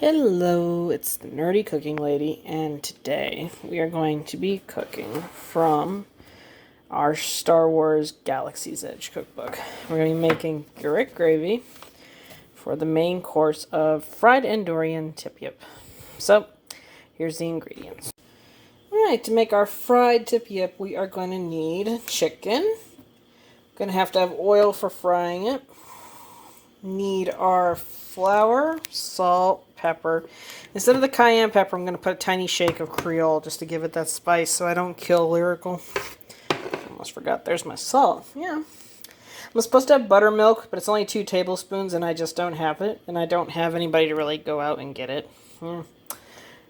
Hello, it's the Nerdy Cooking Lady, and today we are going to be cooking from our Star Wars Galaxy's Edge cookbook. We're going to be making Gurreck Gravy for the main course of fried Endorian Tip-Yip. So, here's the ingredients. Alright, to make our fried Tip-Yip, we are going to need chicken. Going to have oil for frying it. Need our flour, salt, pepper. Instead of the cayenne pepper, I'm going to put a tiny shake of Creole just to give it that spice so I don't kill Lyrical. Almost forgot, there's my salt. Yeah. I'm supposed to have buttermilk, but it's only 2 tablespoons and I just don't have it. And I don't have anybody to really go out and get it. So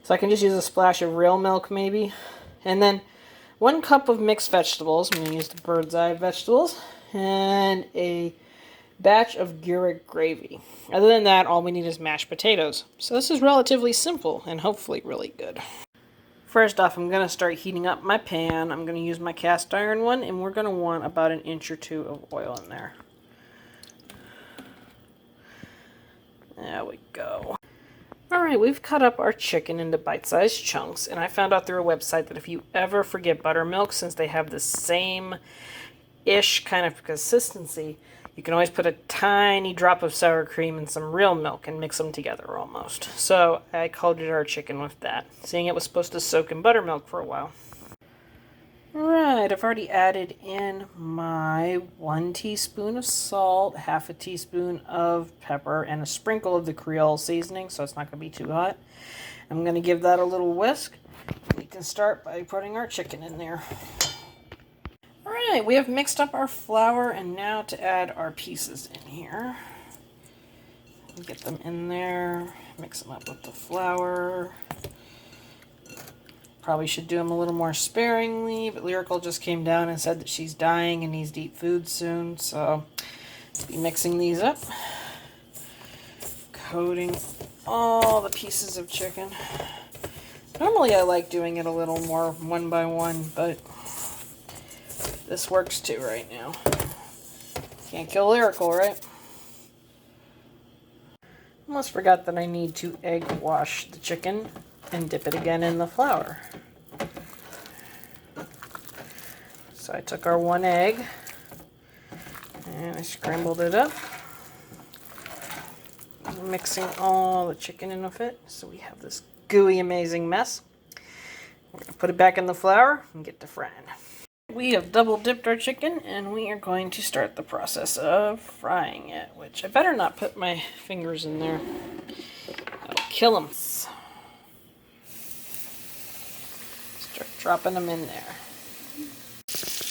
I can just use a splash of real milk maybe. And then 1 cup of mixed vegetables. I'm going to use the bird's eye vegetables. And a batch of Gurreck Gravy. Other than that, all we need is mashed potatoes. So this is relatively simple and hopefully really good. First off, I'm going to start heating up my pan. I'm going to use my cast iron one, and we're going to want about 1 inch or 2 of oil in there. There we go. Alright, we've cut up our chicken into bite-sized chunks, and I found out through a website that if you ever forget buttermilk, since they have the same-ish kind of consistency, you can always put a tiny drop of sour cream and some real milk and mix them together almost. So I coated our chicken with that, seeing it was supposed to soak in buttermilk for a while. Alright, I've already added in my 1 teaspoon of salt, half a teaspoon of pepper, and a sprinkle of the Creole seasoning, so it's not going to be too hot. I'm going to give that a little whisk. We can start by putting our chicken in there. Alright, we have mixed up our flour, and now to add our pieces in here. Get them in there, mix them up with the flour. Probably should do them a little more sparingly, but Lyrical just came down and said that she's dying and needs to eat food soon, so I'll be mixing these up. Coating all the pieces of chicken. Normally I like doing it a little more one by one, but this works too right now. Can't kill Lyrical, right? Almost forgot that I need to egg wash the chicken and dip it again in the flour. So I took our 1 egg and I scrambled it up. Mixing all the chicken in with it so we have this gooey amazing mess. We're going to put it back in the flour and get to frying. We have double dipped our chicken and we are going to start the process of frying it, which I better not put my fingers in there. That'll kill them. Start dropping them in there.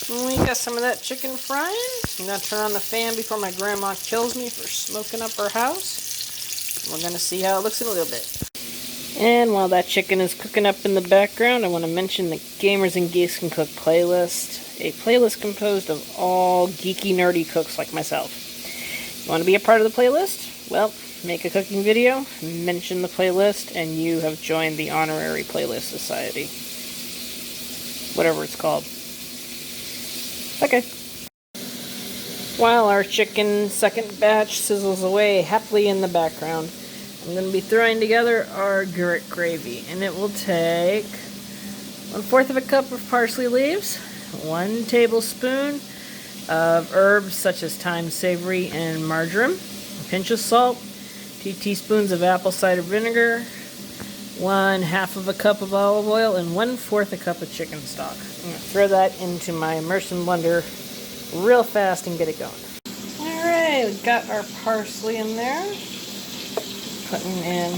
And we got some of that chicken frying. I'm going to turn on the fan before my grandma kills me for smoking up her house. We're going to see how it looks in a little bit. And while that chicken is cooking up in the background, I want to mention the Gamers and Geeks Can Cook playlist. A playlist composed of all geeky, nerdy cooks like myself. You want to be a part of the playlist? Well, make a cooking video, mention the playlist, and you have joined the Honorary Playlist Society. Whatever it's called. Okay. While our chicken second batch sizzles away happily in the background, I'm going to be throwing together our Gurreck Gravy, and it will take 1/4 of a cup of parsley leaves, 1 tablespoon of herbs such as thyme, savory, and marjoram, a pinch of salt, 2 teaspoons of apple cider vinegar, 1/2 of a cup of olive oil, and 1/4 a cup of chicken stock. I'm going to throw that into my immersion blender real fast and get it going. Alright, we've got our parsley in there. Putting in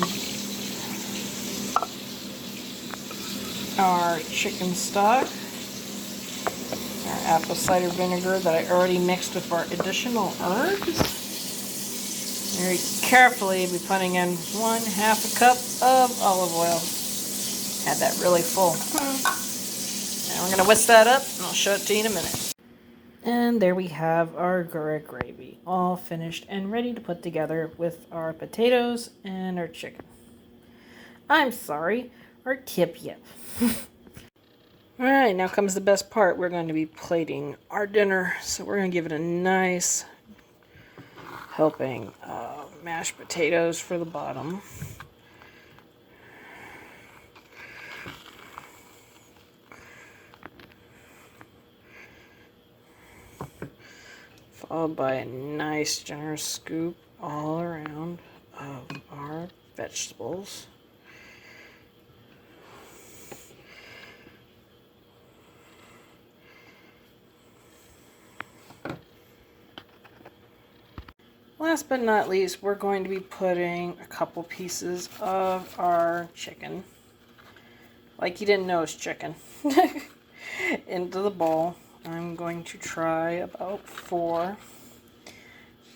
our chicken stock, our apple cider vinegar that I already mixed with our additional herbs. Very carefully be putting in 1/2 a cup of olive oil. Had that really full. Now we're going to whisk that up and I'll show it to you in a minute. And there we have our Gurreck Gravy, all finished and ready to put together with our potatoes and our chicken. I'm sorry, our Tip-Yip. Alright, now comes the best part. We're going to be plating our dinner, so we're going to give it a nice helping of mashed potatoes for the bottom. followed by a nice generous scoop all around of our vegetables. Last but not least, we're going to be putting a couple pieces of our chicken, like you didn't know it's chicken, into the bowl. I'm going to try about 4.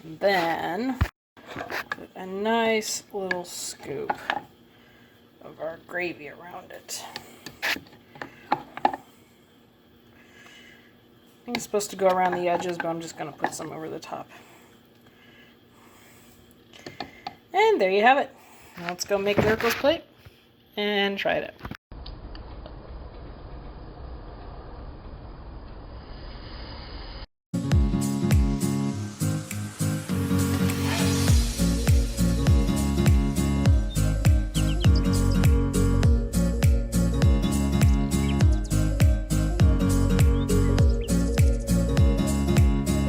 And then put a nice little scoop of our gravy around it. I think it's supposed to go around the edges, but I'm just going to put some over the top. And there you have it. Now let's go make Miracle's plate and try it out.